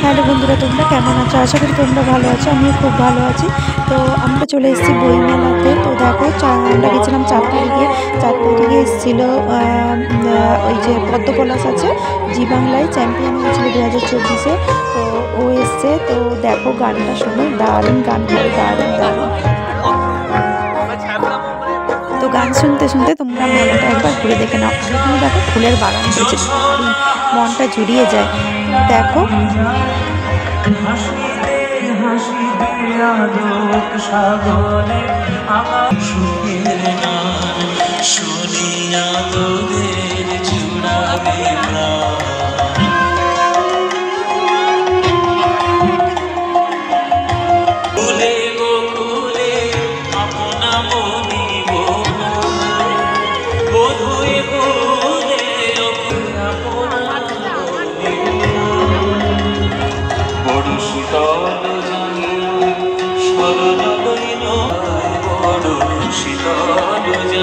Hello বন্ধুরা, তোমরা কেমন আছো? আশা করি তোমরা ভালো আছো। আমিও খুব ভালো আছি। তো আমরা চলে এসেছি বইমেলাতে। তো দেখো, আমরা গেছিলাম 4 তারিখে। 4 তারিখে এসেছিলো ওই যে পদ্মপলাশ আছে, জি বাংলায় চ্যাম্পিয়ন হয়েছিল 2024-এ। তো ও এসছে। তো দেখো, গানটা শোনো, দারুণ গান করে, দারুণ দারুণ। তো গান শুনতে শুনতে তোমরা মেলাটা একবার ঘুরে দেখে নাও। আর এখানে দেখো ফুলের বাগান হয়েছে, দারুণ, মনটা জুড়িয়ে যায়। দেখো, শুনিয়া তোদের জুড়াবে ফুলে গোকুলে আপনা মনি বধুয়ে ফুলে বড় শীতল জানি স্মরণ বইন বড় শীতল জানি